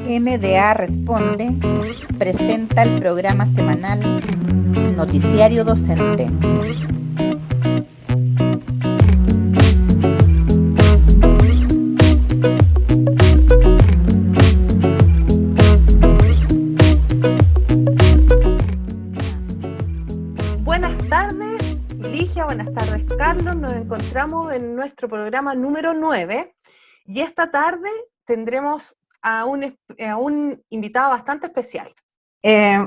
MDA Responde presenta el programa semanal Noticiario Docente. Buenas tardes, Ligia, buenas tardes, Carlos. Nos encontramos en nuestro programa número 9 y esta tarde tendremos a un invitado bastante especial.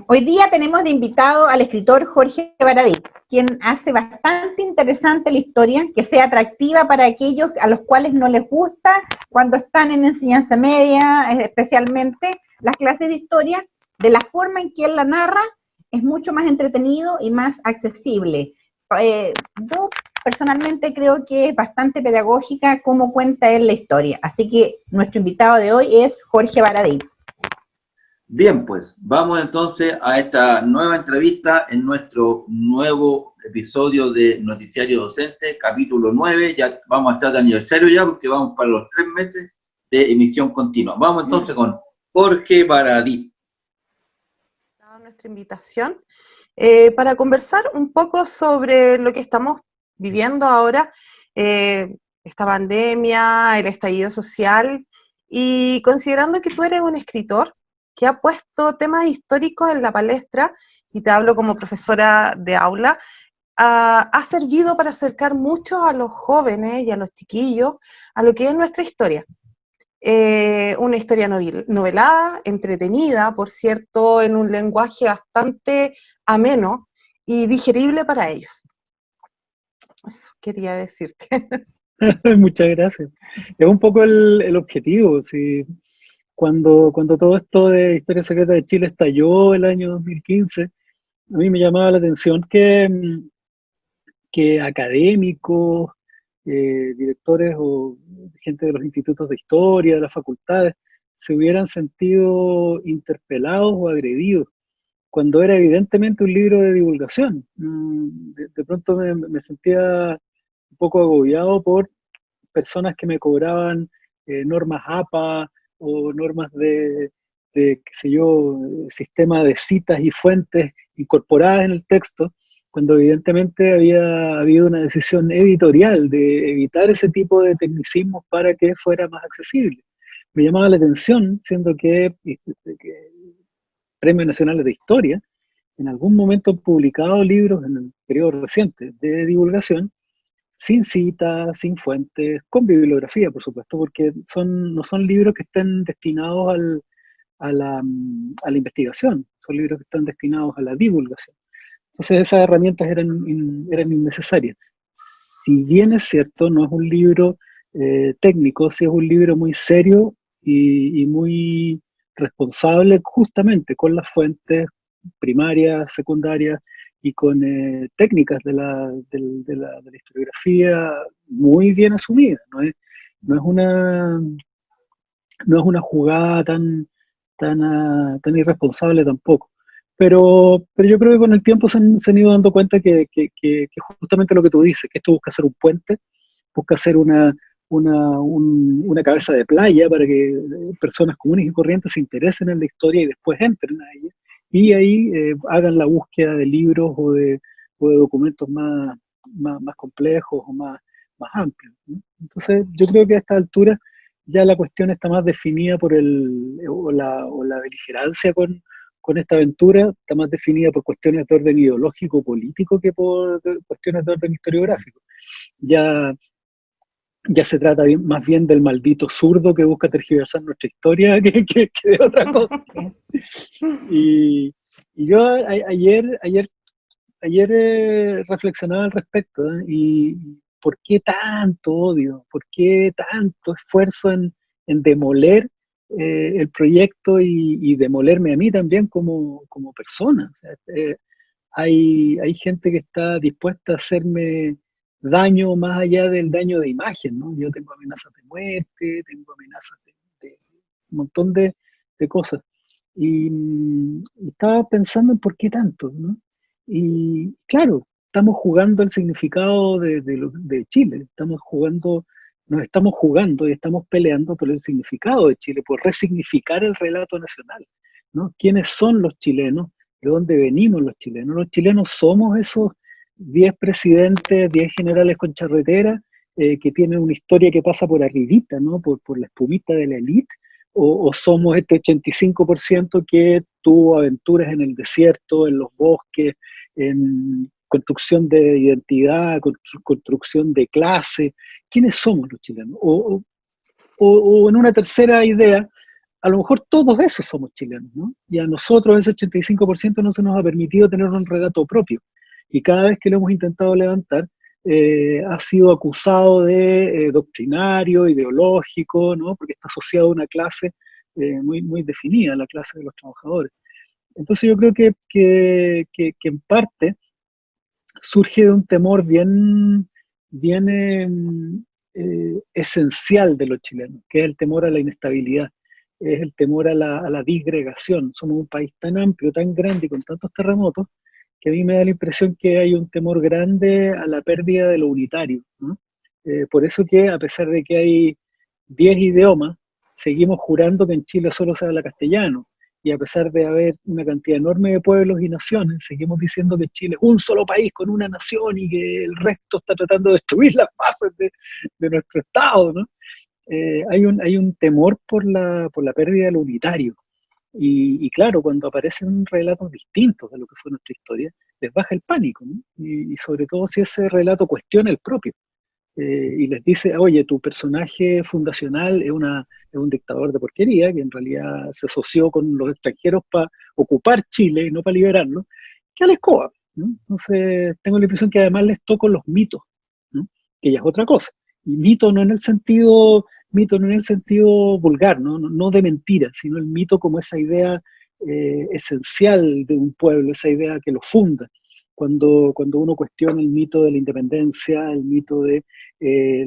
Hoy día tenemos de invitado al escritor Jorge Baradit, quien hace bastante interesante la historia, que sea atractiva para aquellos a los cuales no les gusta cuando están en enseñanza media, especialmente las clases de historia, de la forma en que él la narra, es mucho más entretenido y más accesible. Yo personalmente creo que es bastante pedagógica cómo cuenta él la historia, así que nuestro invitado de hoy es Jorge Baradit. Bien, pues vamos entonces a esta nueva entrevista en nuestro nuevo episodio de Noticiario Docente, capítulo 9. Ya vamos a estar de aniversario ya porque vamos para los 3 meses de emisión continua. Vamos entonces con Jorge Baradit. Nuestra invitación para conversar un poco sobre lo que estamos viviendo ahora, esta pandemia, el estallido social, y considerando que tú eres un escritor que ha puesto temas históricos en la palestra, y te hablo como profesora de aula, ha servido para acercar mucho a los jóvenes y a los chiquillos a lo que es nuestra historia. Una historia novelada, entretenida, por cierto, en un lenguaje bastante ameno y digerible para ellos. Eso quería decirte. Muchas gracias. Es un poco el objetivo. ¿Sí? Cuando todo esto de Historia Secreta de Chile estalló el año 2015, a mí me llamaba la atención que académicos, directores o gente de los institutos de historia, de las facultades, se hubieran sentido interpelados o agredidos, cuando era evidentemente un libro de divulgación. De pronto me sentía un poco agobiado por personas que me cobraban normas APA o normas de, qué sé yo, sistema de citas y fuentes incorporadas en el texto, cuando evidentemente había habido una decisión editorial de evitar ese tipo de tecnicismos para que fuera más accesible. Me llamaba la atención, siendo que Premios Nacionales de Historia en algún momento han publicado libros en el periodo reciente de divulgación, sin citas, sin fuentes, con bibliografía, por supuesto, porque no son libros que estén destinados a la investigación, son libros que están destinados a la divulgación. Entonces esas herramientas eran innecesarias. Si bien es cierto, no es un libro técnico, sí es un libro muy serio y muy responsable justamente con las fuentes primarias, secundarias y con técnicas de la historiografía muy bien asumidas. No es una jugada tan irresponsable tampoco. Pero yo creo que con el tiempo se han ido dando cuenta que justamente lo que tú dices, que esto busca ser un puente, busca ser una cabeza de playa para que personas comunes y corrientes se interesen en la historia y después entren a ella, y ahí hagan la búsqueda de libros o de documentos más complejos o más amplios, ¿no? Entonces yo creo que a esta altura ya la cuestión está más definida por la beligerancia con esta aventura, está más definida por cuestiones de orden ideológico, político, que por cuestiones de orden historiográfico. Ya se trata más bien del maldito zurdo que busca tergiversar nuestra historia que de otra cosa. Y yo ayer reflexionaba al respecto, ¿eh? Y ¿por qué tanto odio? ¿Por qué tanto esfuerzo en demoler el proyecto y demolerme a mí también como persona? O sea, hay gente que está dispuesta a hacerme daño más allá del daño de imagen, ¿no? Yo tengo amenazas de muerte, tengo amenazas de un montón de cosas. Y estaba pensando en por qué tanto, ¿no? Y claro, estamos jugando el significado de Chile, estamos jugando nos estamos jugando y estamos peleando por el significado de Chile, por resignificar el relato nacional, ¿no? ¿Quiénes son los chilenos? ¿De dónde venimos los chilenos? Los chilenos somos esos 10 presidentes, 10 generales con charretera, que tienen una historia que pasa por arribita, ¿no? Por la espumita de la élite, o somos este 85% que tuvo aventuras en el desierto, en los bosques, en construcción de identidad, construcción de clase. ¿Quiénes somos los chilenos? O en una tercera idea, a lo mejor todos esos somos chilenos, ¿no? Y a nosotros ese 85% no se nos ha permitido tener un relato propio. Y cada vez que lo hemos intentado levantar, ha sido acusado de doctrinario, ideológico, ¿no? Porque está asociado a una clase muy, muy definida, la clase de los trabajadores. Entonces yo creo que en parte surge de un temor bien esencial de los chilenos, que es el temor a la inestabilidad, es el temor a la disgregación. Somos un país tan amplio, tan grande y con tantos terremotos, que a mí me da la impresión que hay un temor grande a la pérdida de lo unitario, ¿no? Por eso que a pesar de que hay 10 idiomas, seguimos jurando que en Chile solo se habla castellano, y a pesar de haber una cantidad enorme de pueblos y naciones, seguimos diciendo que Chile es un solo país con una nación y que el resto está tratando de destruir las bases de nuestro Estado, ¿no? Hay un temor por la pérdida de lo unitario. Y claro, cuando aparecen relatos distintos de lo que fue nuestra historia, les baja el pánico, ¿no? Y sobre todo si ese relato cuestiona el propio. Y les dice, oye, tu personaje fundacional es un dictador de porquería, que en realidad se asoció con los extranjeros para ocupar Chile y no para liberarlo, que a la escoba, ¿no? Entonces tengo la impresión que además les toco los mitos, ¿no? Que ya es otra cosa. Y mito no en el sentido vulgar, no de mentira, sino el mito como esa idea esencial de un pueblo, esa idea que lo funda. Cuando uno cuestiona el mito de la independencia, el mito de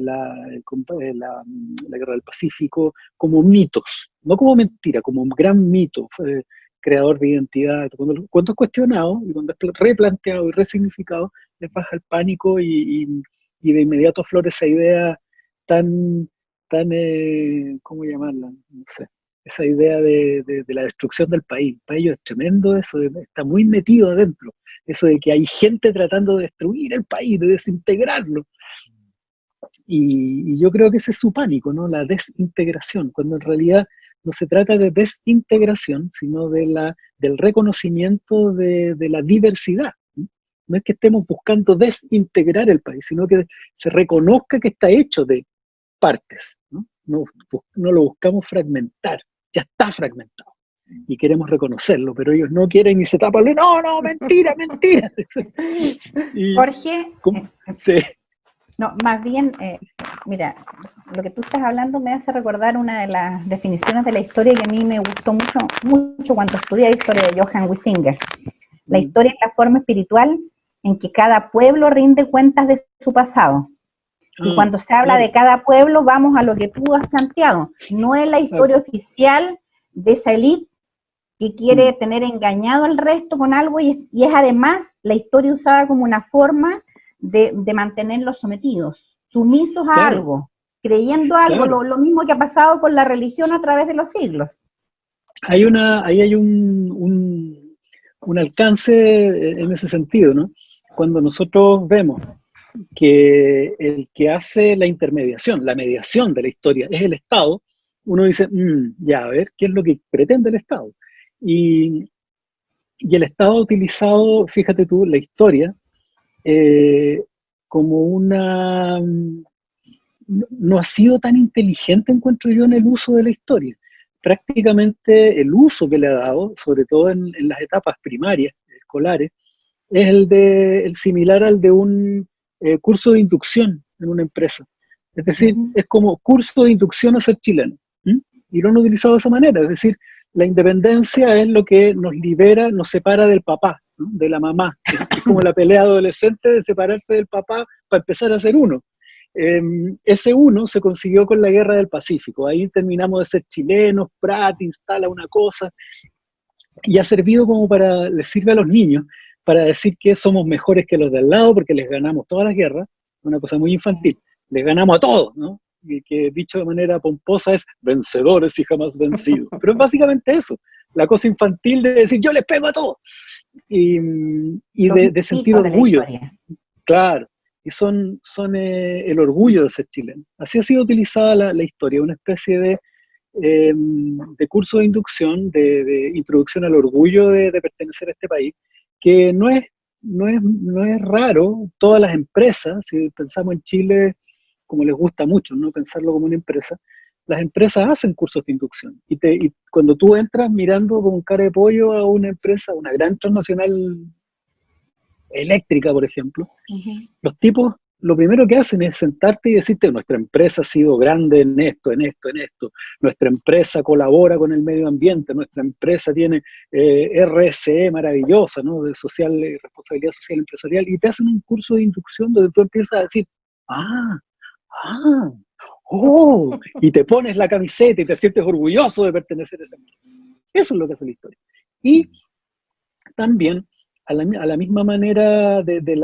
la Guerra del Pacífico, como mitos, no como mentira, como un gran mito, creador de identidad. Cuando es cuestionado y cuando es replanteado y resignificado, les baja el pánico y de inmediato florece esa idea tan ¿cómo llamarla? No sé, esa idea de la destrucción del país. Para ellos es tremendo eso, está muy metido adentro, eso de que hay gente tratando de destruir el país, de desintegrarlo. Y yo creo que ese es su pánico, ¿no? La desintegración, cuando en realidad no se trata de desintegración, sino del reconocimiento de la diversidad. No es que estemos buscando desintegrar el país, sino que se reconozca que está hecho de partes, ¿no? No lo buscamos fragmentar, ya está fragmentado y queremos reconocerlo, pero ellos no quieren y se tapan, no, mentira. Jorge, sí. No, más bien, mira, lo que tú estás hablando me hace recordar una de las definiciones de la historia que a mí me gustó mucho cuando estudié historia de Johann Huizinga. La historia es la forma espiritual en que cada pueblo rinde cuentas de su pasado. Y cuando se habla de cada pueblo, vamos a lo que tú has planteado. No es la historia oficial de esa élite que quiere tener engañado al resto con algo y es además la historia usada como una forma de mantenerlos sometidos, sumisos a algo, creyendo algo, lo mismo que ha pasado con la religión a través de los siglos. Ahí hay un alcance en ese sentido, ¿no? Cuando nosotros vemos que el que hace la intermediación, la mediación de la historia es el Estado, uno dice, ya, a ver, ¿qué es lo que pretende el Estado? Y el Estado ha utilizado, fíjate tú, la historia como no ha sido tan inteligente, encuentro yo, en el uso de la historia. Prácticamente el uso que le ha dado, sobre todo en las etapas primarias, escolares, es el similar al de un curso de inducción en una empresa. Es decir, es como curso de inducción a ser chileno. Y lo han utilizado de esa manera. Es decir, la independencia es lo que nos libera, nos separa del papá, ¿no? De la mamá. Es como la pelea adolescente de separarse del papá para empezar a ser uno. Ese uno se consiguió con la Guerra del Pacífico. Ahí terminamos de ser chilenos, Prat instala una cosa, y ha servido como le sirve a los niños para decir que somos mejores que los de al lado porque les ganamos todas las guerras, una cosa muy infantil, les ganamos a todos, ¿no? que dicho de manera pomposa es vencedores y jamás vencidos. Pero es básicamente eso, la cosa infantil de decir yo les pego a todos. Y de sentir orgullo. Claro, y son el orgullo de ser chileno. Así ha sido utilizada la historia, una especie de curso de inducción, de introducción al orgullo de pertenecer a este país, que no es raro. Todas las empresas, si pensamos en Chile, como les gusta mucho, ¿no? Pensarlo como una empresa, las empresas hacen cursos de inducción. Y cuando tú entras mirando con cara de pollo a una empresa, una gran transnacional eléctrica, por ejemplo, los tipos lo primero que hacen es sentarte y decirte: nuestra empresa ha sido grande en esto, nuestra empresa colabora con el medio ambiente, nuestra empresa tiene RSE maravillosa, ¿no? De responsabilidad social empresarial, y te hacen un curso de inducción donde tú empiezas a decir: y te pones la camiseta y te sientes orgulloso de pertenecer a esa empresa. Eso es lo que hace la historia. Y también, a la misma manera de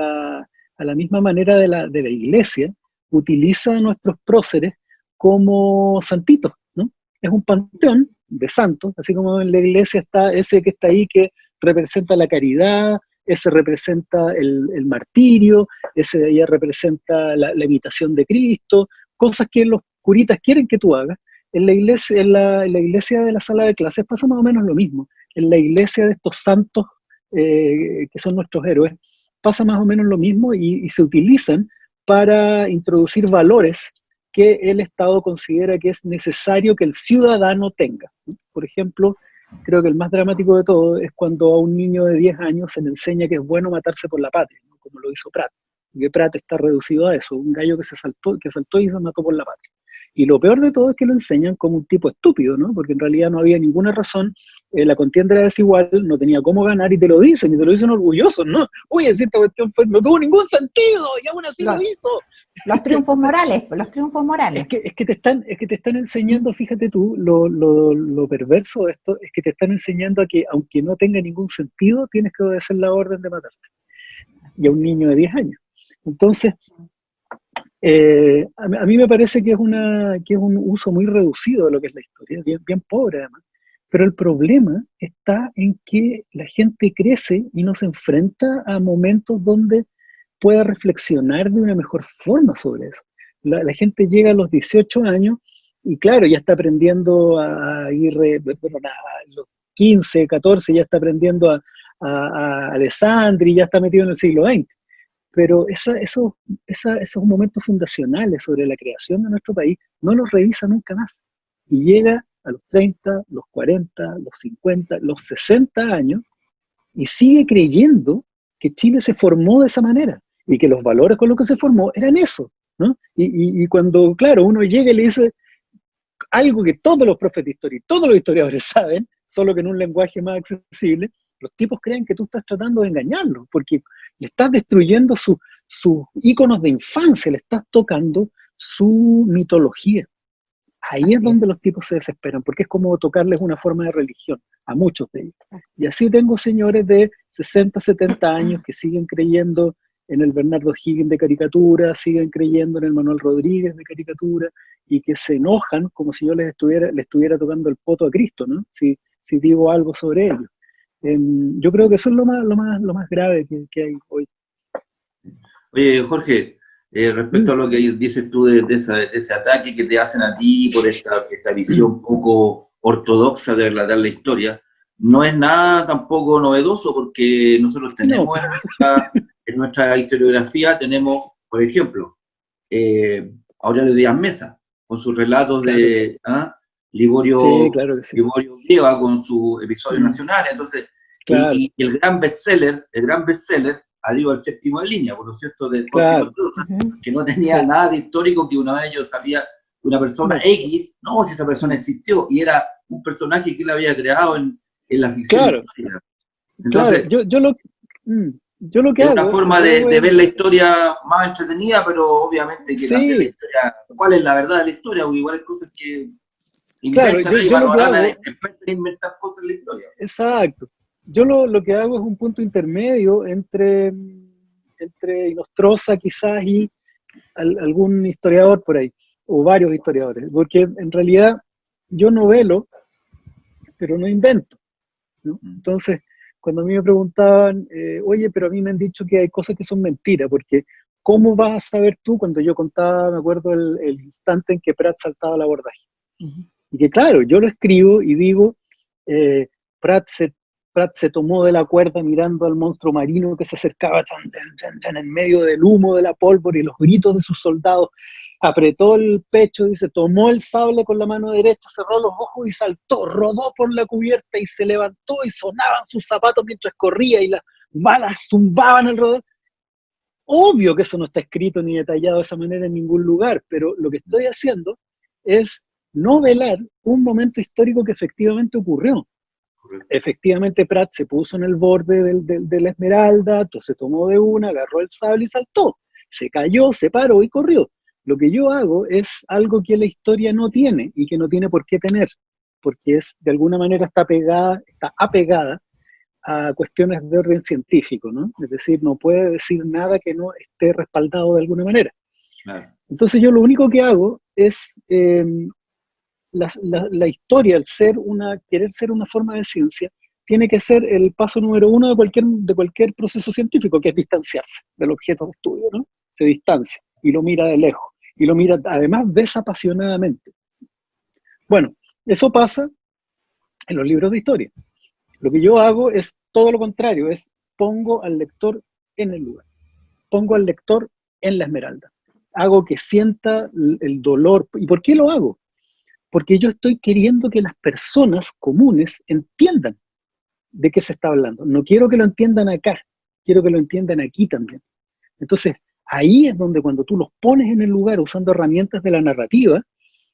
la iglesia, utiliza a nuestros próceres como santitos, ¿no? Es un panteón de santos, así como en la iglesia está ese que está ahí que representa la caridad, ese representa el martirio, ese de allá representa la imitación de Cristo, cosas que los curitas quieren que tú hagas. En la iglesia, de la sala de clases pasa más o menos lo mismo. En la iglesia de estos santos que son nuestros héroes, pasa más o menos lo mismo, y se utilizan para introducir valores que el Estado considera que es necesario que el ciudadano tenga. Por ejemplo, creo que el más dramático de todo es cuando a un niño de 10 años se le enseña que es bueno matarse por la patria, ¿no? Como lo hizo Prat, porque Prat está reducido a eso, un gallo que saltó y se mató por la patria. Y lo peor de todo es que lo enseñan como un tipo estúpido, ¿no? Porque en realidad no había ninguna razón, la contienda era desigual, no tenía cómo ganar, y te lo dicen orgullosos, ¿no? Oye, si esta cuestión no tuvo ningún sentido, y aún así lo hizo. Los triunfos morales. Es que te están enseñando, fíjate tú, lo perverso de esto, es que te están enseñando a que, aunque no tenga ningún sentido, tienes que obedecer la orden de matarte. Y a un niño de 10 años. Entonces, a mí me parece que es un uso muy reducido de lo que es la historia, bien, bien pobre además. Pero el problema está en que la gente crece y no se enfrenta a momentos donde pueda reflexionar de una mejor forma sobre eso. La gente llega a los 18 años y claro, ya está aprendiendo a los 15, 14, ya está aprendiendo a Alessandri, ya está metido en el siglo XX. Pero esos momentos fundacionales sobre la creación de nuestro país no los revisa nunca más. Y llega a los 30, los 40, los 50, los 60 años y sigue creyendo que Chile se formó de esa manera y que los valores con los que se formó eran eso, ¿no? Y cuando, claro, uno llega y le dice algo que todos los profes de historia y todos los historiadores saben, solo que en un lenguaje más accesible, los tipos creen que tú estás tratando de engañarlos, porque le estás destruyendo sus íconos de infancia, le estás tocando su mitología. Ahí es donde los tipos se desesperan, porque es como tocarles una forma de religión a muchos de ellos. Y así tengo señores de 60, 70 años que siguen creyendo en el Bernardo Higgins de caricatura, siguen creyendo en el Manuel Rodríguez de caricatura, y que se enojan como si yo les estuviera tocando el poto a Cristo, ¿no? Si digo algo sobre ellos. Yo creo que eso es lo más grave que hay hoy. Oye, Jorge, respecto a lo que dices tú de ese ataque que te hacen a ti por esta visión poco ortodoxa de relatar la historia, no es nada tampoco novedoso, porque nosotros tenemos en nuestra historiografía, tenemos, por ejemplo, Aurelio Díaz Mesa, con sus relatos de Liborio, sí, claro que sí. Liborio Brieva con sus episodios nacionales. Entonces, claro. y el gran bestseller, Adiós al séptimo de línea, por lo cierto, de claro. que no tenía nada de histórico, que una vez yo sabía una persona X, no, si esa persona existió, y era un personaje que él había creado en la ficción. Claro. Entonces, claro. Yo lo que es hago... una forma de ver la historia más entretenida, pero obviamente que también la historia, ¿cuál es la verdad de la historia? Porque igual hay cosas que inventan, claro, yo lo que hago... inventar cosas en la historia. Exacto. Yo lo que hago es un punto intermedio entre Inostroza quizás y algún historiador por ahí. o varios historiadores, porque en realidad yo novelo, pero no invento, ¿no? Entonces, cuando a mí me preguntaban, oye, pero a mí me han dicho que hay cosas que son mentiras, porque ¿cómo vas a saber tú cuando yo contaba, me acuerdo, el instante en que Prat saltaba al abordaje? Y que claro, yo lo escribo y digo, Prat se tomó de la cuerda mirando al monstruo marino que se acercaba en medio del humo de la pólvora y los gritos de sus soldados. Apretó el pecho, dice, tomó el sable con la mano derecha, cerró los ojos y saltó, rodó por la cubierta y se levantó y sonaban sus zapatos mientras corría y las balas zumbaban alrededor. Obvio que eso no está escrito ni detallado de esa manera en ningún lugar, pero lo que estoy haciendo es novelar un momento histórico que efectivamente ocurrió. Efectivamente, Prat se puso en el borde de la Esmeralda, se tomó de una, agarró el sable y saltó. Se cayó, se paró y corrió. Lo que yo hago es algo que la historia no tiene y que no tiene por qué tener, porque de alguna manera está apegada a cuestiones de orden científico, ¿no? Es decir, no puede decir nada que no esté respaldado de alguna manera. Claro. Entonces yo lo único que hago es la historia, al querer ser una forma de ciencia, tiene que ser el paso número uno de cualquier proceso científico, que es distanciarse del objeto de estudio, ¿no? Se distancia y lo mira de lejos, y lo mira además desapasionadamente. Bueno, eso pasa en los libros de historia. Lo que yo hago es todo lo contrario, es pongo al lector en el lugar, pongo al lector en la Esmeralda, hago que sienta el dolor. ¿Y por qué lo hago? Porque yo estoy queriendo que las personas comunes entiendan de qué se está hablando. No quiero que lo entiendan acá, quiero que lo entiendan aquí también. Entonces, ahí es donde cuando tú los pones en el lugar usando herramientas de la narrativa,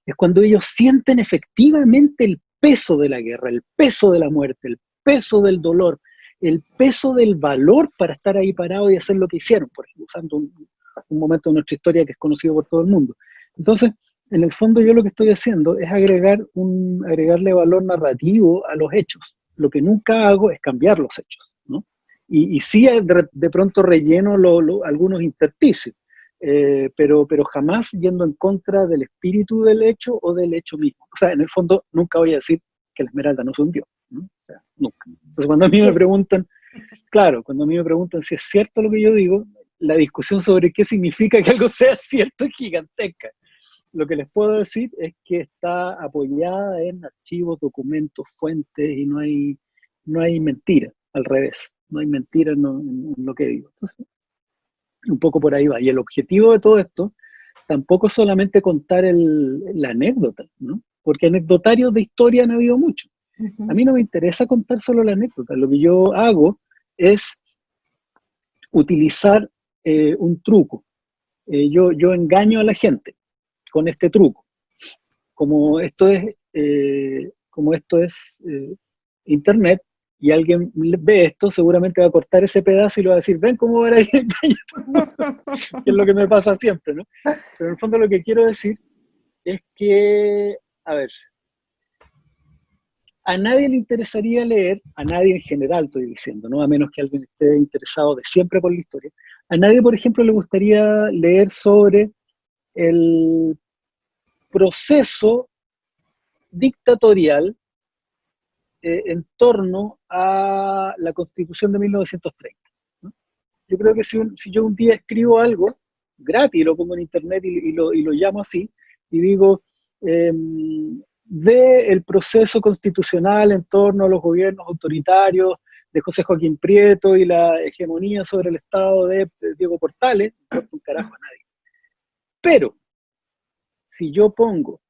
es cuando ellos sienten efectivamente el peso de la guerra, el peso de la muerte, el peso del dolor, el peso del valor para estar ahí parado y hacer lo que hicieron, por ejemplo, usando un momento de nuestra historia que es conocido por todo el mundo. Entonces, en el fondo yo lo que estoy haciendo es agregarle valor narrativo a los hechos. Lo que nunca hago es cambiar los hechos, ¿no? Y sí de pronto relleno algunos intersticios, pero jamás yendo en contra del espíritu del hecho o del hecho mismo. O sea, en el fondo nunca voy a decir que la Esmeralda no se hundió, ¿no? O sea, nunca. Entonces cuando a mí me preguntan, claro, cuando a mí me preguntan si es cierto lo que yo digo, la discusión sobre qué significa que algo sea cierto es gigantesca. Lo que les puedo decir es que está apoyada en archivos, documentos, fuentes, y no hay mentira, al revés, no hay mentira en lo que digo. Entonces, un poco por ahí va. Y el objetivo de todo esto tampoco es solamente contar la anécdota, ¿no? Porque anecdotarios de historia han habido muchos. Uh-huh. A mí no me interesa contar solo la anécdota. Lo que yo hago es utilizar un truco. Yo engaño a la gente con este truco. Como esto es internet y alguien ve esto, seguramente va a cortar ese pedazo y lo va a decir, ven cómo va a ir, que es lo que me pasa siempre, ¿no? Pero en el fondo lo que quiero decir es que, a ver, a nadie le interesaría leer, a nadie en general estoy diciendo, ¿no? A menos que alguien esté interesado de siempre por la historia, a nadie, por ejemplo, le gustaría leer sobre el proceso dictatorial en torno a la Constitución de 1930, ¿no? Yo creo que si yo un día escribo algo gratis, lo pongo en internet y lo llamo así, y digo, ve el proceso constitucional en torno a los gobiernos autoritarios de José Joaquín Prieto y la hegemonía sobre el Estado de Diego Portales, no importa un carajo a nadie. Pero, si yo pongo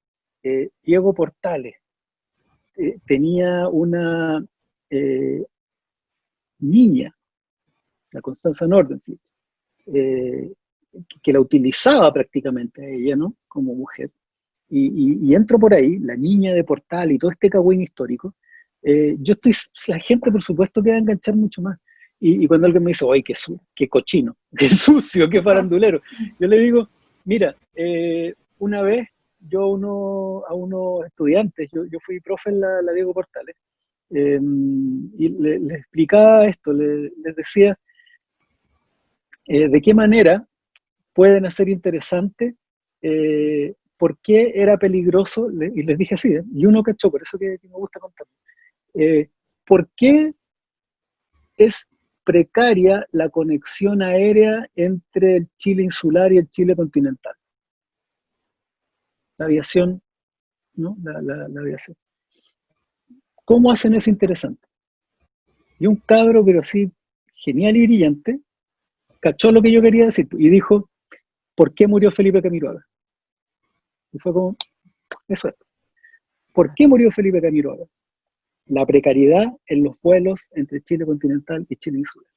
Diego Portales tenía una niña, la Constanza Nordenfield, que la utilizaba prácticamente a ella, ¿no? Como mujer, y entro por ahí, la niña de Portal y todo este cagüín histórico, la gente por supuesto que va a enganchar mucho más. Y cuando alguien me dice, ¡ay, qué cochino, qué sucio, qué farandulero! Yo le digo, mira, una vez yo a unos estudiantes, yo fui profe en la Diego Portales, y les explicaba esto, les decía de qué manera pueden hacer interesante por qué era peligroso, y les dije así, y uno cachó, por eso que me gusta contar. ¿Por qué es precaria la conexión aérea entre el Chile insular y el Chile continental? La aviación, ¿no? La aviación. ¿Cómo hacen eso interesante? Y un cabro, pero así, genial y brillante, cachó lo que yo quería decir y dijo, ¿por qué murió Felipe Camiroaga? Y fue como, eso es. ¿Por qué murió Felipe Camiroaga? La precariedad en los vuelos entre Chile continental y Chile insular.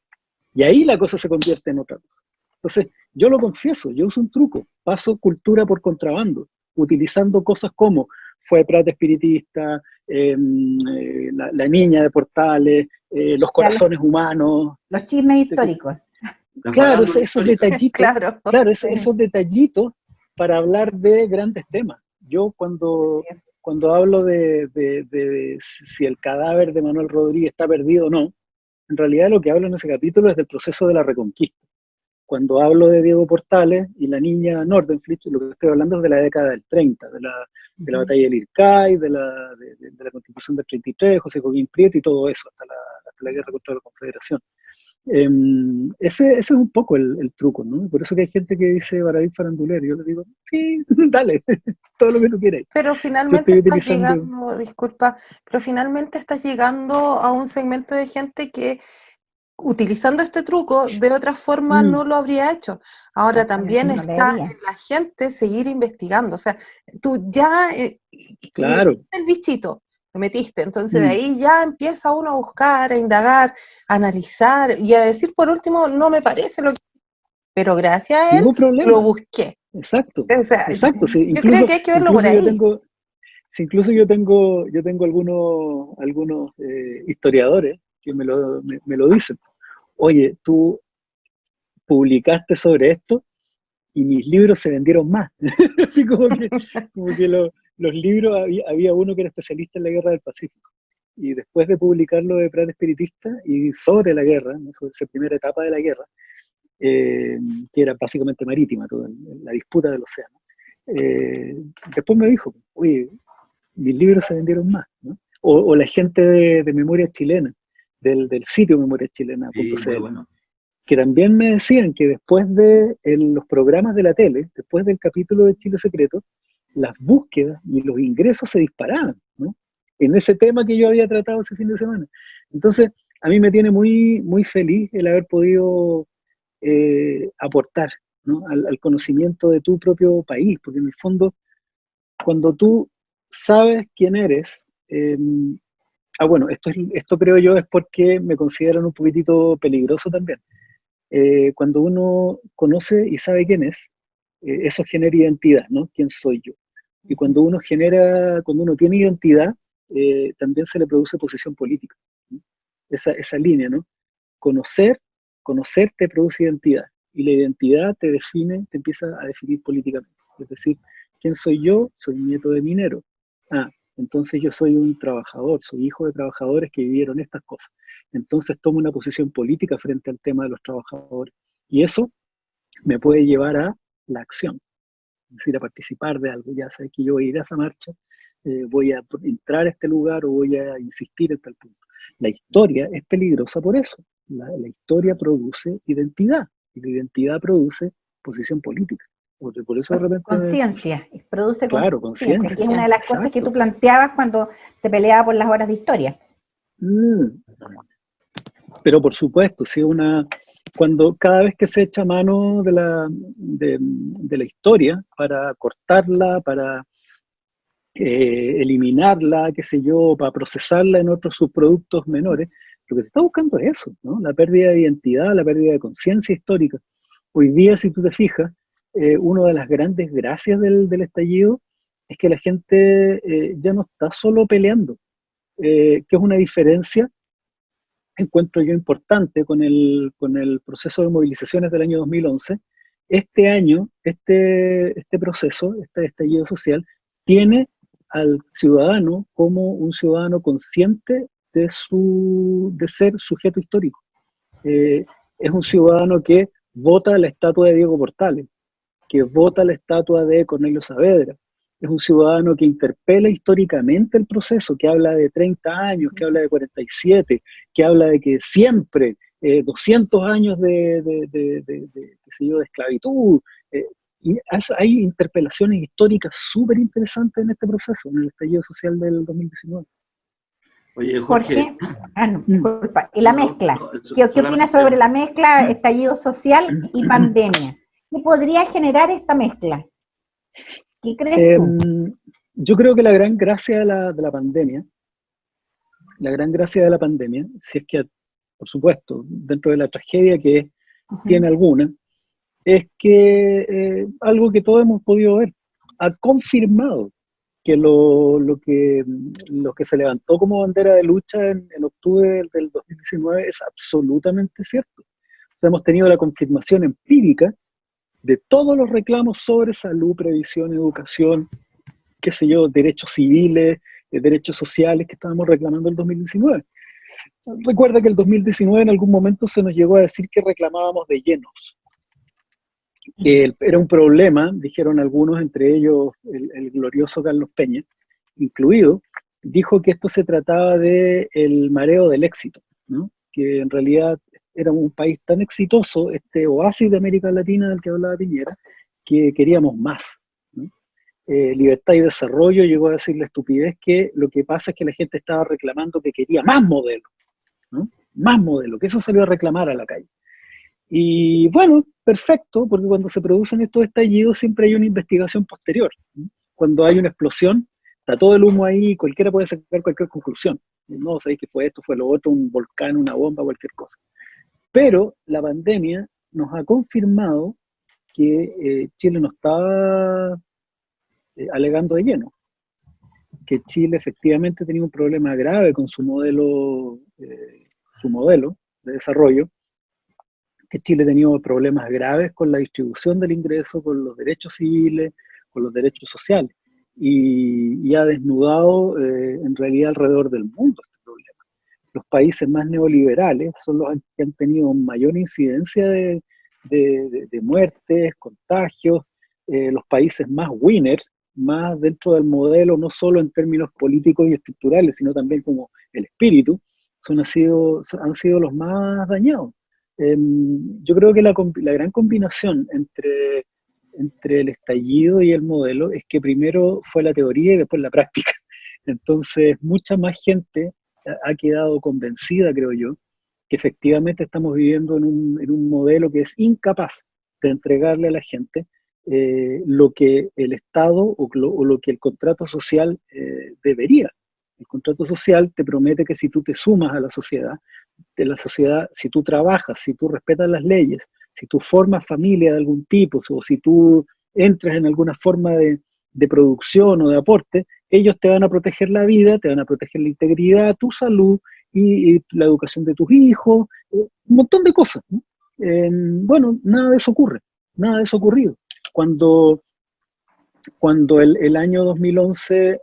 Y ahí la cosa se convierte en otra cosa. Entonces, yo lo confieso, yo uso un truco, paso cultura por contrabando, utilizando cosas como fue Prat espiritista, la niña de Portales, los corazones humanos. Los chismes históricos. Claro, esos detallitos, Claro. esos detallitos para hablar de grandes temas. Yo cuando hablo de si el cadáver de Manuel Rodríguez está perdido o no, en realidad lo que hablo en ese capítulo es del proceso de la reconquista. Cuando hablo de Diego Portales y la niña Nordenflit, lo que estoy hablando es de la década del 30, de la batalla del Ircay, de la Constitución del 33, José Joaquín Prieto y todo eso, hasta la guerra contra la Confederación. Ese es un poco el truco, ¿no? Por eso que hay gente que dice Baradit farandulero. Yo le digo, sí, dale, todo lo que tú quieras. Pero finalmente estás llegando, disculpa, pero finalmente estás llegando a un segmento de gente que utilizando este truco de otra forma no lo habría hecho. Ahora también está en la gente seguir investigando. O sea, tú ya metiste el bichito, lo metiste. Entonces de ahí ya empieza uno a buscar, a indagar, a analizar y a decir por último, no me parece lo que... Pero gracias a él lo busqué. Exacto. O sea, exacto. Sí, yo creo que hay que verlo por ahí. Incluso yo tengo algunos historiadores que me lo dicen. Oye, tú publicaste sobre esto y mis libros se vendieron más. Así como que los libros, había uno que era especialista en la Guerra del Pacífico. Y después de publicarlo de Prat espiritista y sobre la guerra, ¿no? Sobre esa primera etapa de la guerra, que era básicamente marítima, toda la disputa del océano, después me dijo, oye, mis libros se vendieron más, ¿no? O la gente de Memoria Chilena, del sitio memoriachilena.cl, sí, bueno, que también me decían que después de los programas de la tele, después del capítulo de Chile Secreto, las búsquedas y los ingresos se disparaban, ¿no? En ese tema que yo había tratado ese fin de semana. Entonces, a mí me tiene muy, muy feliz el haber podido aportar, ¿no? al conocimiento de tu propio país, porque en el fondo, cuando tú sabes quién eres, bueno, esto creo yo es porque me consideran un poquitito peligroso también. Cuando uno conoce y sabe quién es, eso genera identidad, ¿no? ¿Quién soy yo? Y cuando uno tiene identidad, también se le produce posición política, ¿no? Esa línea, ¿no? Conocer te produce identidad, y la identidad te empieza a definir políticamente. Es decir, ¿quién soy yo? Soy nieto de minero. Entonces yo soy un trabajador, soy hijo de trabajadores que vivieron estas cosas. Entonces tomo una posición política frente al tema de los trabajadores. Y eso me puede llevar a la acción, es decir, a participar de algo. Ya sé que yo voy a ir a esa marcha, voy a entrar a este lugar o voy a insistir en tal punto. La historia es peligrosa por eso. La historia produce identidad, y la identidad produce posición política. Por eso de repente... Conciencia, produce conciencia. Es una de las cosas que tú planteabas cuando se peleaba por las horas de historia. Pero por supuesto, si cada vez que se echa mano de la historia para cortarla, para eliminarla, qué sé yo, para procesarla en otros subproductos menores, lo que se está buscando es eso, ¿no? La pérdida de identidad, la pérdida de conciencia histórica. Hoy día, si tú te fijas, una de las grandes gracias del estallido es que la gente ya no está solo peleando, que es una diferencia, encuentro yo, importante con el proceso de movilizaciones del año 2011. Este año, este proceso, este estallido social, tiene al ciudadano como un ciudadano consciente de ser sujeto histórico. Es un ciudadano que vota la estatua de Diego Portales, que vota la estatua de Cornelio Saavedra, es un ciudadano que interpela históricamente el proceso, que habla de 30 años, que habla de 47, que habla de que siempre 200 años qué sé yo, de esclavitud. Y hay interpelaciones históricas súper interesantes en este proceso, en el estallido social del 2019. Oye, Jorge. No, disculpa. Y la mezcla. ¿Qué opinas sobre la mezcla estallido social y pandemia? ¿Qué podría generar esta mezcla? ¿Qué crees tú? Yo creo que la gran gracia de la pandemia, si es que, por supuesto, dentro de la tragedia que tiene alguna, es que algo que todos hemos podido ver, ha confirmado que lo que se levantó como bandera de lucha en octubre del 2019 es absolutamente cierto. O sea, hemos tenido la confirmación empírica de todos los reclamos sobre salud, previsión, educación, qué sé yo, derechos civiles, derechos sociales que estábamos reclamando en el 2019. Recuerda que el 2019 en algún momento se nos llegó a decir que reclamábamos de llenos, que era un problema, dijeron algunos, entre ellos el glorioso Carlos Peña, incluido, dijo que esto se trataba del mareo del éxito, ¿no? Que en realidad era un país tan exitoso, este oasis de América Latina del que hablaba Piñera, que queríamos más, ¿no? Libertad y Desarrollo llegó a decir la estupidez que lo que pasa es que la gente estaba reclamando que quería más modelo, ¿no? Más modelo, que eso salió a reclamar a la calle. Y bueno, perfecto, porque cuando se producen estos estallidos siempre hay una investigación posterior, ¿no? Cuando hay una explosión, está todo el humo ahí, cualquiera puede sacar cualquier conclusión. No, sabéis que fue esto, fue lo otro, un volcán, una bomba, cualquier cosa. Pero la pandemia nos ha confirmado que Chile no está alegando de lleno, que Chile efectivamente tenía un problema grave con su modelo de desarrollo, que Chile tenía problemas graves con la distribución del ingreso, con los derechos civiles, con los derechos sociales, y ha desnudado en realidad alrededor del mundo este problema. Los países más neoliberales son los que han tenido mayor incidencia de muertes, contagios, los países más winners, más dentro del modelo, no solo en términos políticos y estructurales, sino también como el espíritu, han sido los más dañados. Yo creo que la gran combinación entre el estallido y el modelo es que primero fue la teoría y después la práctica. Entonces, mucha más gente ha quedado convencida, creo yo, que efectivamente estamos viviendo en un modelo que es incapaz de entregarle a la gente lo que el Estado o lo que el contrato social debería. El contrato social te promete que si tú te sumas a la sociedad, si tú trabajas, si tú respetas las leyes, si tú formas familia de algún tipo, o si tú entras en alguna forma de producción o de aporte, ellos te van a proteger la vida, te van a proteger la integridad, tu salud y la educación de tus hijos, un montón de cosas, ¿no? Bueno, nada de eso ocurre, nada de eso ha ocurrido. Cuando el año 2011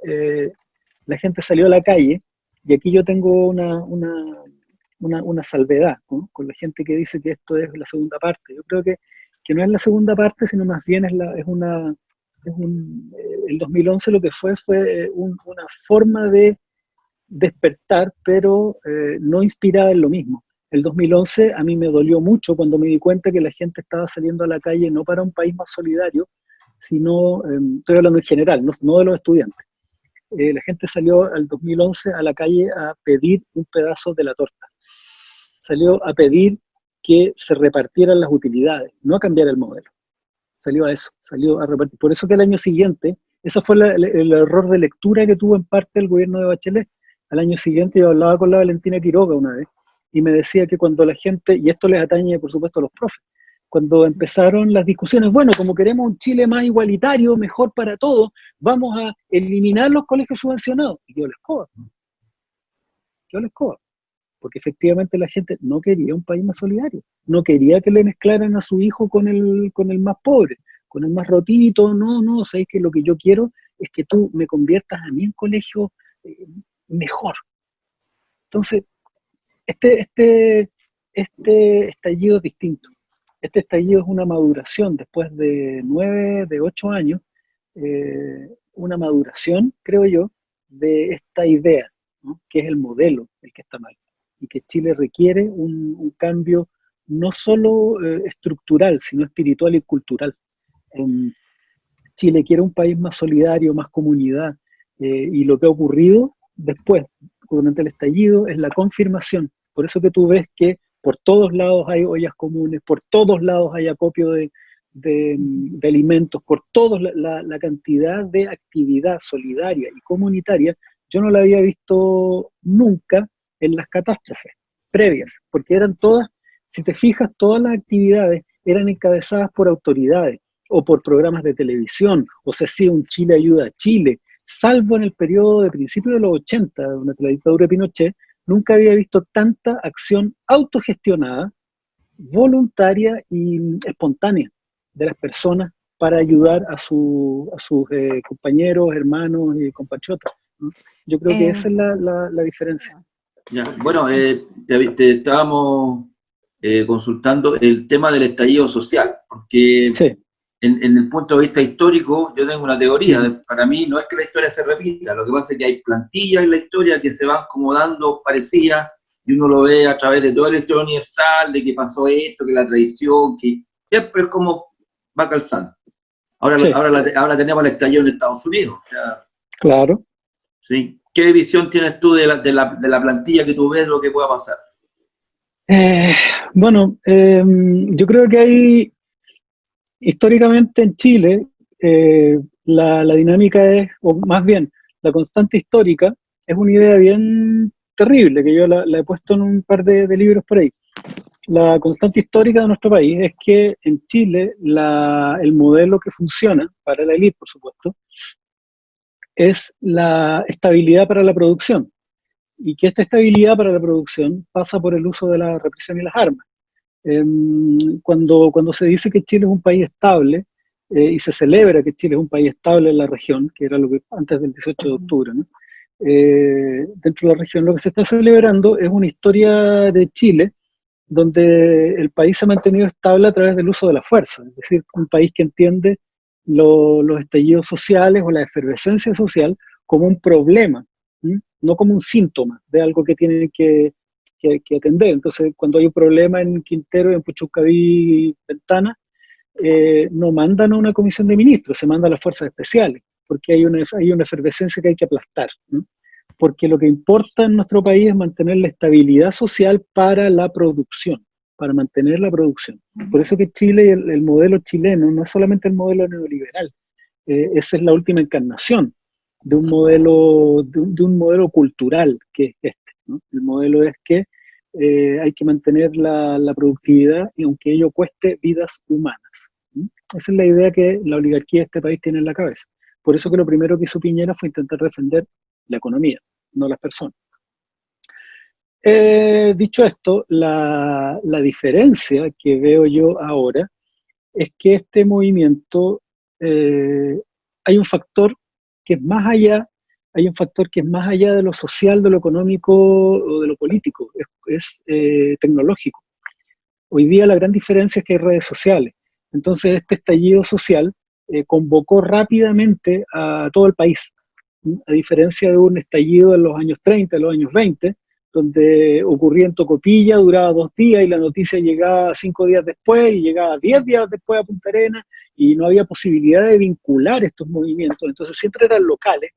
la gente salió a la calle, y aquí yo tengo una salvedad, ¿no? Con la gente que dice que esto es la segunda parte. Yo creo que no es la segunda parte, sino más bien el 2011 lo que fue una forma de despertar, pero no inspirada en lo mismo. El 2011 a mí me dolió mucho cuando me di cuenta que la gente estaba saliendo a la calle no para un país más solidario, sino, estoy hablando en general, no de los estudiantes. La gente salió al 2011 a la calle a pedir un pedazo de la torta. Salió a pedir que se repartieran las utilidades, no a cambiar el modelo. Salió a eso, salió a repartir. Por eso que el año siguiente, ese fue el error de lectura que tuvo en parte el gobierno de Bachelet. Al año siguiente yo hablaba con la Valentina Quiroga una vez, y me decía que cuando la gente, y esto les atañe por supuesto a los profes, cuando empezaron las discusiones, bueno, como queremos un Chile más igualitario, mejor para todos, vamos a eliminar los colegios subvencionados. Y yo les cojo, porque efectivamente la gente no quería un país más solidario, no quería que le mezclaran a su hijo con el más pobre, con el más rotito. No, sabes que lo que yo quiero es que tú me conviertas a mí en colegio mejor. Entonces, este estallido es distinto. Este estallido es una maduración después de 8 años, una maduración, creo yo, de esta idea, ¿no? Que es el modelo el que está mal, y que Chile requiere un cambio no solo estructural, sino espiritual y cultural. Chile quiere un país más solidario, más comunidad, y lo que ha ocurrido después, durante el estallido, es la confirmación. Por eso que tú ves que por todos lados hay ollas comunes, por todos lados hay acopio de alimentos, por todos la cantidad de actividad solidaria y comunitaria, yo no la había visto nunca en las catástrofes previas, porque eran todas, si te fijas, todas las actividades eran encabezadas por autoridades o por programas de televisión, o se hacía un Chile ayuda a Chile, salvo en el periodo de principios de los 80, durante la dictadura de Pinochet, nunca había visto tanta acción autogestionada, voluntaria y espontánea de las personas para ayudar a sus compañeros, hermanos y compatriotas, ¿no? Yo creo que esa es la diferencia. Ya, bueno, te estábamos consultando el tema del estallido social, porque Sí. En el punto de vista histórico, yo tengo una teoría. Para mí no es que la historia se repita, lo que pasa es que hay plantillas en la historia que se van como dando parecidas, y uno lo ve a través de toda la historia universal, de que pasó esto, que la tradición, que siempre es como va calzando. Ahora, Sí. ahora tenemos el estallido en Estados Unidos. O sea, Claro. ¿sí? ¿Qué visión tienes tú de la plantilla que tú ves lo que pueda pasar? Bueno, yo creo que hay, históricamente en Chile, la dinámica es, o más bien, la constante histórica es una idea bien terrible, que yo la he puesto en un par de libros por ahí. La constante histórica de nuestro país es que en Chile el modelo que funciona, para la élite por supuesto, es la estabilidad para la producción, y que esta estabilidad para la producción pasa por el uso de la represión y las armas. Cuando se dice que Chile es un país estable, y se celebra que Chile es un país estable en la región, que era lo que antes del 18 de octubre, ¿no? Dentro de la región lo que se está celebrando es una historia de Chile donde el país se ha mantenido estable a través del uso de la fuerza, es decir, un país que entiende los estallidos sociales o la efervescencia social como un problema, ¿sí? No como un síntoma de algo que tienen que atender. Entonces, cuando hay un problema en Quintero, en Puchuncaví, Ventana, no mandan a una comisión de ministros, se manda a las fuerzas especiales, porque hay una efervescencia que hay que aplastar, ¿no? Porque lo que importa en nuestro país es mantener la estabilidad social para la producción, para mantener la producción. Por eso que Chile, el modelo chileno, no es solamente el modelo neoliberal, esa es la última encarnación de un modelo cultural que es este, ¿no? El modelo es que hay que mantener la productividad, y aunque ello cueste vidas humanas, ¿sí? Esa es la idea que la oligarquía de este país tiene en la cabeza. Por eso que lo primero que hizo Piñera fue intentar defender la economía, no las personas. Dicho esto, la diferencia que veo yo ahora es que este movimiento, hay un factor que es más allá, de lo social, de lo económico o de lo político, es tecnológico. Hoy día la gran diferencia es que hay redes sociales. Entonces este estallido social convocó rápidamente a todo el país, a diferencia de un estallido en los años 30, en los años 20, donde ocurría en Tocopilla, duraba 2 días y la noticia llegaba 5 días después y llegaba 10 días después a Punta Arenas, y no había posibilidad de vincular estos movimientos, entonces siempre eran locales.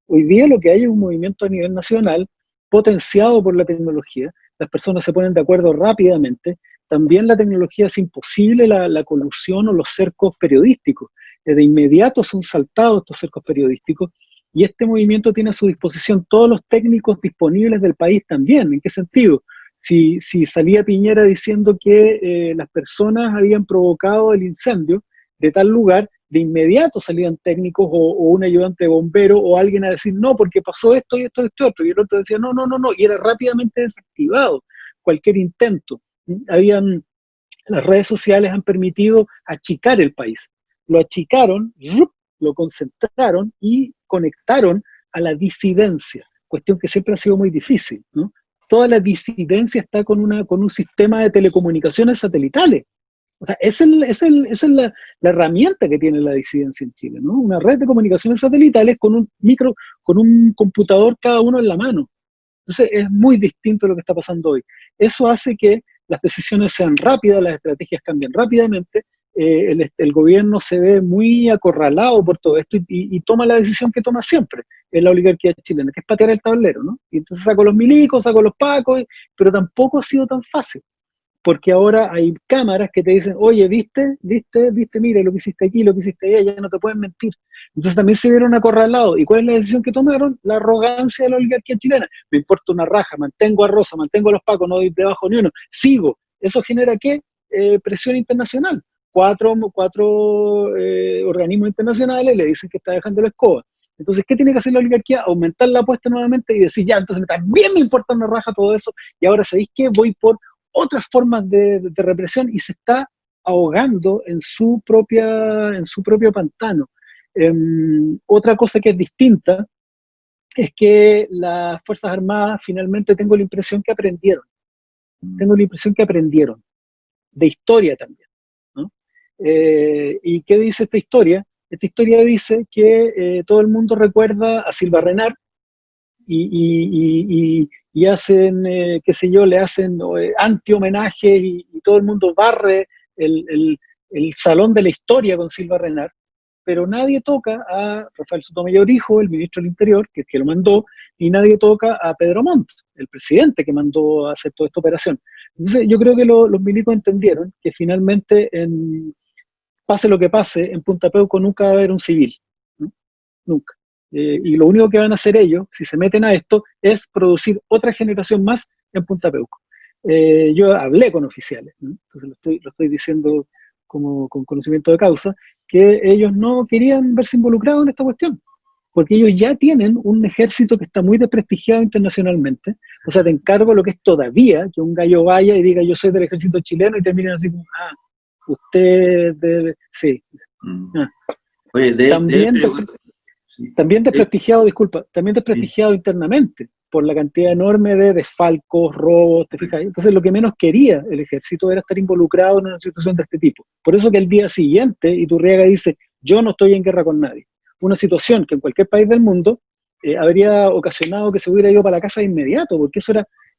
Hoy día lo que hay es un movimiento a nivel nacional potenciado por la tecnología, las personas se ponen de acuerdo rápidamente, también la tecnología hace imposible la colusión o los cercos periodísticos, de inmediato son saltados estos cercos periodísticos, y este movimiento tiene a su disposición todos los técnicos disponibles del país también. ¿En qué sentido? Si salía Piñera diciendo que las personas habían provocado el incendio de tal lugar, de inmediato salían técnicos o un ayudante de bombero o alguien a decir, no, porque pasó esto y esto y esto otro, y el otro decía, no, y era rápidamente desactivado cualquier intento. Las redes sociales han permitido achicar el país. Lo achicaron, lo concentraron y conectaron a la disidencia, cuestión que siempre ha sido muy difícil, ¿no? Toda la disidencia está con un sistema de telecomunicaciones satelitales. O sea, esa es la herramienta que tiene la disidencia en Chile, ¿no? Una red de comunicaciones satelitales con un computador cada uno en la mano. Entonces es muy distinto a lo que está pasando hoy. Eso hace que las decisiones sean rápidas, las estrategias cambian rápidamente, el gobierno se ve muy acorralado por todo esto y toma la decisión que toma siempre en la oligarquía chilena, que es patear el tablero, ¿no? Y entonces saco los milicos, saco los pacos, pero tampoco ha sido tan fácil, porque ahora hay cámaras que te dicen, oye, ¿viste? Mira lo que hiciste aquí, lo que hiciste allá, ya no te pueden mentir. Entonces también se vieron acorralados. ¿Y cuál es la decisión que tomaron? La arrogancia de la oligarquía chilena. Me importa una raja, mantengo a Rosa, mantengo a los pacos, no doy debajo ni uno, sigo. ¿Eso genera qué? Presión internacional. Cuatro organismos internacionales le dicen que está dejando la escoba. Entonces, ¿qué tiene que hacer la oligarquía? Aumentar la apuesta nuevamente y decir, ya, entonces también me importa una raja todo eso, y ahora ¿sabéis qué? Voy por otras formas de represión, y se está ahogando en su propio pantano. Otra cosa que es distinta es que las Fuerzas Armadas finalmente tengo la impresión que aprendieron. De historia también, ¿no? ¿Y qué dice esta historia? Esta historia dice que todo el mundo recuerda a Silva Renard y hacen, qué sé yo, le hacen anti-homenajes y todo el mundo barre el salón de la historia con Silva Renard, pero nadie toca a Rafael Sotomayor Hijo, el ministro del Interior, que lo mandó, y nadie toca a Pedro Montt, el presidente que mandó a hacer toda esta operación. Entonces yo creo que los milicos entendieron que finalmente, pase lo que pase, en Punta Peuco nunca va a haber un civil, ¿no? Nunca. Y lo único que van a hacer ellos, si se meten a esto, es producir otra generación más en Punta Peuco. Yo hablé con oficiales, ¿no? Entonces lo estoy diciendo como con conocimiento de causa, que ellos no querían verse involucrados en esta cuestión, porque ellos ya tienen un ejército que está muy desprestigiado internacionalmente. O sea, te encargo lo que es todavía que un gallo vaya y diga yo soy del ejército chileno y te miren así como, usted debe, sí. Oye, también desprestigiado, también desprestigiado internamente por la cantidad enorme de desfalcos, robos, ¿te fijas? Entonces lo que menos quería el ejército era estar involucrado en una situación de este tipo. Por eso que el día siguiente Iturriaga dice, yo no estoy en guerra con nadie. Una situación que en cualquier país del mundo habría ocasionado que se hubiera ido para la casa de inmediato, porque eso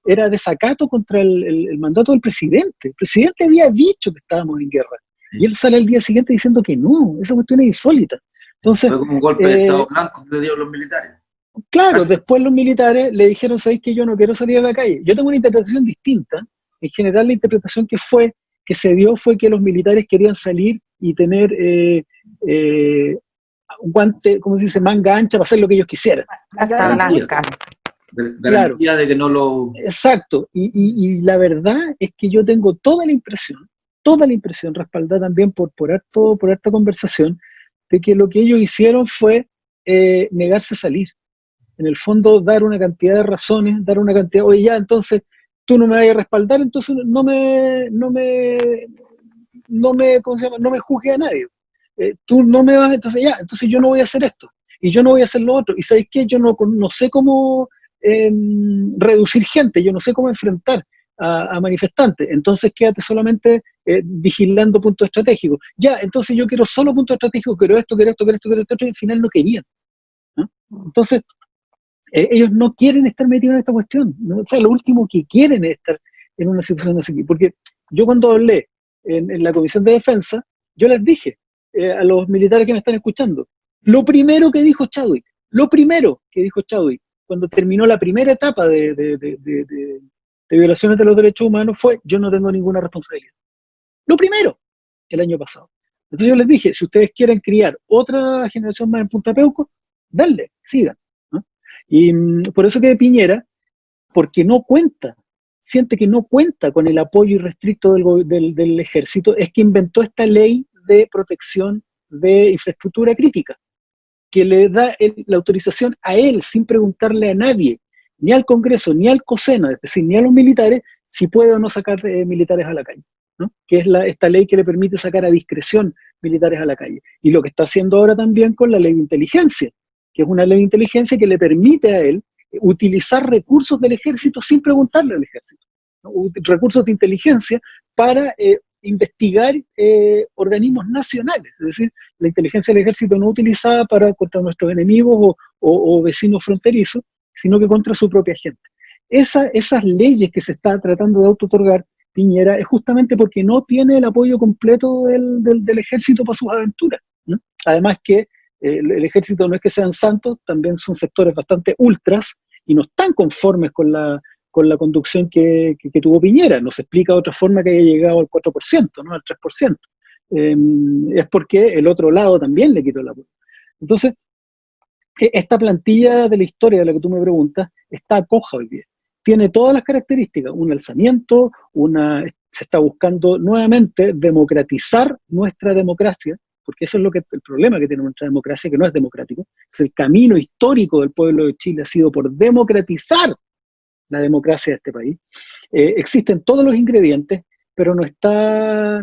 era desacato contra el mandato del presidente. El presidente había dicho que estábamos en guerra, y él sale al día siguiente diciendo que no, esa cuestión es insólita. Entonces, fue como un golpe de Estado blanco que le dieron los militares. Claro, después los militares le dijeron, ¿sabéis que yo no quiero salir a la calle? Yo tengo una interpretación distinta. En general la interpretación que se dio fue que los militares querían salir y tener un guante, ¿cómo se dice?, manga ancha para hacer lo que ellos quisieran. Carta blanca. Claro, de que no lo... Exacto, y la verdad es que yo tengo toda la impresión, respaldada también por harta conversación, de que lo que ellos hicieron fue negarse a salir. En el fondo, dar una cantidad de razones, oye, ya, entonces, tú no me vayas a respaldar, entonces no me ¿cómo se llama? No me juzgue a nadie. Tú no me vas, entonces ya, entonces yo no voy a hacer esto, y yo no voy a hacer lo otro, y ¿sabes qué? Yo no sé cómo reducir gente, yo no sé cómo enfrentar a manifestantes, entonces quédate solamente vigilando puntos estratégicos. Ya, entonces yo quiero solo puntos estratégicos, quiero esto, y al final no querían, ¿no? Entonces, ellos no quieren estar metidos en esta cuestión, ¿no? O sea, lo último que quieren es estar en una situación así, porque yo cuando hablé en la Comisión de Defensa, yo les dije a los militares que me están escuchando, lo primero que dijo Chadwick, cuando terminó la primera etapa de violaciones de los derechos humanos fue, yo no tengo ninguna responsabilidad. Lo primero, el año pasado. Entonces yo les dije, si ustedes quieren criar otra generación más en Punta Peuco, denle, sigan, ¿no? Y por eso que Piñera, porque siente que no cuenta con el apoyo irrestricto del ejército, es que inventó esta ley de protección de infraestructura crítica, que le da la autorización a él, sin preguntarle a nadie, ni al Congreso, ni al COSENA, es decir, ni a los militares, si puede o no sacar militares a la calle, ¿no? Que es esta ley que le permite sacar a discreción militares a la calle. Y lo que está haciendo ahora también con la ley de inteligencia, que es una ley de inteligencia que le permite a él utilizar recursos del ejército sin preguntarle al ejército, ¿no? Recursos de inteligencia para investigar organismos nacionales, es decir, la inteligencia del ejército no utilizada contra nuestros enemigos o vecinos fronterizos, sino que contra su propia gente. Esas leyes que se está tratando de auto-otorgar Piñera es justamente porque no tiene el apoyo completo del ejército para sus aventuras, ¿no? Además que el ejército no es que sean santos, también son sectores bastante ultras y no están conformes con la conducción que tuvo Piñera. No se explica de otra forma que haya llegado al 4%, ¿no? Al 3%. Es porque el otro lado también le quitó el apoyo. Entonces, esta plantilla de la historia de la que tú me preguntas está coja hoy día. Tiene todas las características, un alzamiento, se está buscando nuevamente democratizar nuestra democracia, porque eso es el problema que tiene nuestra democracia, que no es democrático. El camino histórico del pueblo de Chile ha sido por democratizar la democracia de este país. Existen todos los ingredientes, pero no está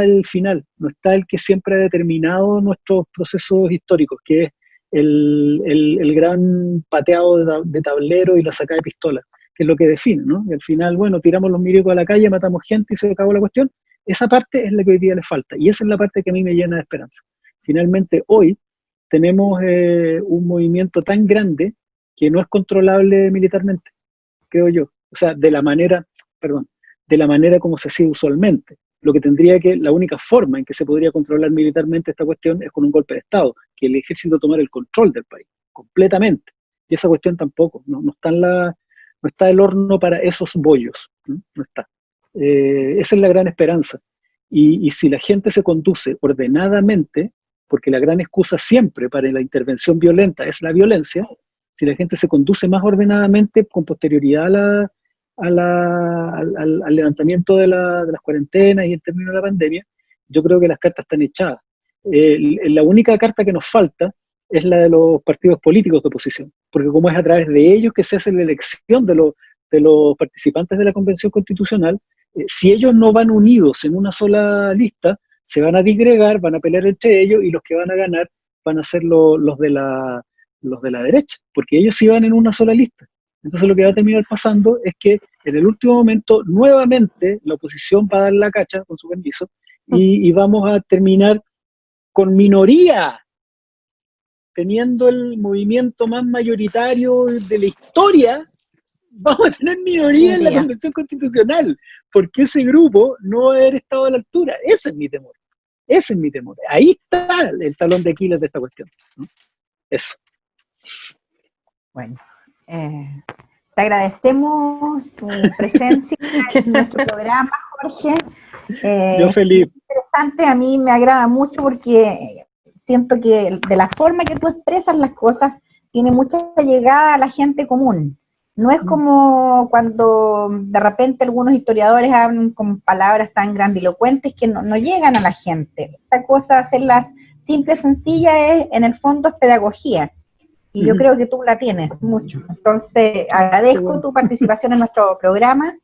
el final, no está el que siempre ha determinado nuestros procesos históricos, que es el gran pateado de tablero y la sacada de pistola, que es lo que define, ¿no? Y al final, bueno, tiramos los milicos a la calle, matamos gente y se acabó la cuestión. Esa parte es la que hoy día le falta, y esa es la parte que a mí me llena de esperanza. Finalmente, hoy tenemos un movimiento tan grande que no es controlable militarmente, creo yo. O sea, de la manera como se hacía usualmente. La única forma en que se podría controlar militarmente esta cuestión es con un golpe de Estado, que el ejército tomara el control del país, completamente. Y esa cuestión tampoco, no está el horno para esos bollos, no está. Esa es la gran esperanza. Y si la gente se conduce ordenadamente, porque la gran excusa siempre para la intervención violenta es la violencia, si la gente se conduce más ordenadamente con posterioridad al levantamiento de las cuarentenas y el término de la pandemia, yo creo que las cartas están echadas. La única carta que nos falta es la de los partidos políticos de oposición, porque como es a través de ellos que se hace la elección de los participantes de la Convención Constitucional, si ellos no van unidos en una sola lista, se van a disgregar, van a pelear entre ellos y los que van a ganar van a ser los de la derecha, porque ellos sí van en una sola lista. Entonces lo que va a terminar pasando es que en el último momento nuevamente la oposición va a dar la cacha, con su permiso, y vamos a terminar con minoría, teniendo el movimiento más mayoritario de la historia, vamos a tener minoría en la Convención Constitucional, porque ese grupo no va a haber estado a la altura. Ese es mi temor. Ahí está el talón de Aquiles de esta cuestión, ¿no? Eso. Bueno, te agradecemos tu presencia en nuestro programa, Jorge. Yo feliz. Interesante, a mí me agrada mucho porque siento que de la forma que tú expresas las cosas tiene mucha llegada a la gente común. No es como cuando de repente algunos historiadores hablan con palabras tan grandilocuentes que no llegan a la gente. Esta cosa de hacerlas simple, sencilla, en el fondo es pedagogía. Y yo creo que tú la tienes mucho. Entonces, agradezco tu participación en nuestro programa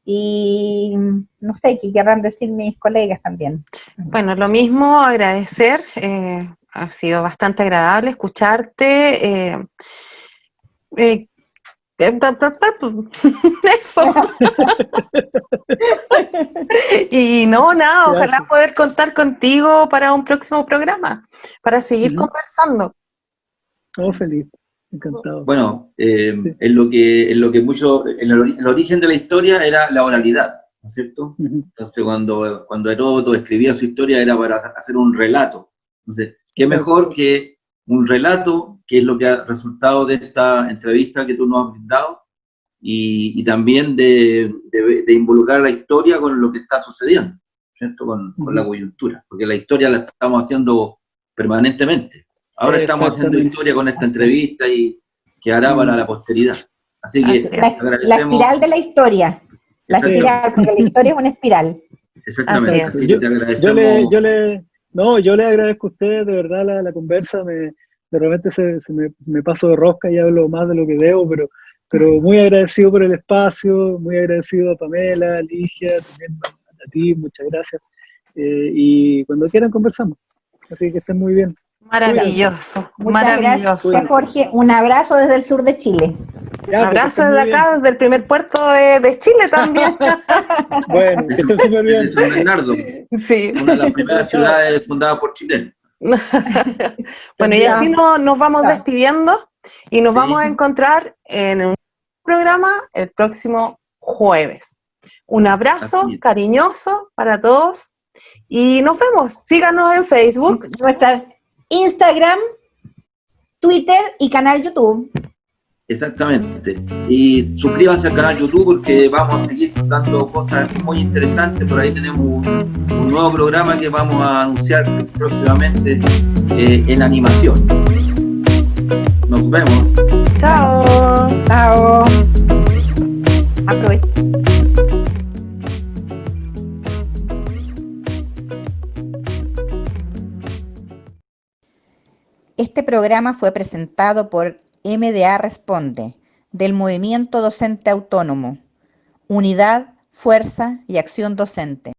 y no sé, ¿qué querrán decir mis colegas también? Bueno, lo mismo, agradecer. Ha sido bastante agradable escucharte. Eso. Y nada, ojalá poder contar contigo para un próximo programa, para seguir conversando. Feliz, encantado. Bueno, en lo que mucho, en el origen de la historia era la oralidad, ¿no es cierto? Entonces cuando Heródoto escribía su historia era para hacer un relato. Entonces, ¿qué mejor que un relato, que es lo que ha resultado de esta entrevista que tú nos has brindado, y también de involucrar la historia con lo que está sucediendo, ¿cierto? Con la coyuntura, porque la historia la estamos haciendo permanentemente. Ahora estamos haciendo historia con esta entrevista y quedará para la posteridad. Así que la espiral de la historia. La espiral, porque la historia es una espiral. Exactamente. Así que te agradecemos. Yo le agradezco a ustedes, de verdad, la conversa. De repente me paso de rosca y hablo más de lo que debo, pero muy agradecido por el espacio, muy agradecido a Pamela, a Ligia, también a ti, muchas gracias. Y cuando quieran conversamos. Así que estén muy bien. Maravilloso, Muchas maravilloso. Gracias, Jorge. Un abrazo desde el sur de Chile. Ya, Abrazo pues, desde muy acá, desde el primer puerto de Chile también. bien. Bueno, que estén súper bien. Desde San Bernardo, Sí. una de las primeras ciudades fundadas por chilenos. Bueno, y así nos vamos Chao. despidiendo y nos Sí. vamos a encontrar en un programa el próximo jueves. Un abrazo Así es. cariñoso para todos y nos vemos. Síganos en Facebook. Nuestra Instagram, Twitter y canal YouTube. Exactamente. Y suscríbanse al canal YouTube porque vamos a seguir dando cosas muy interesantes. Por ahí tenemos un nuevo programa que vamos a anunciar próximamente en animación. Nos vemos. Chao. Chao. Aprovecha. Este programa fue presentado por MDA Responde, del Movimiento Docente Autónomo, Unidad, Fuerza y Acción Docente.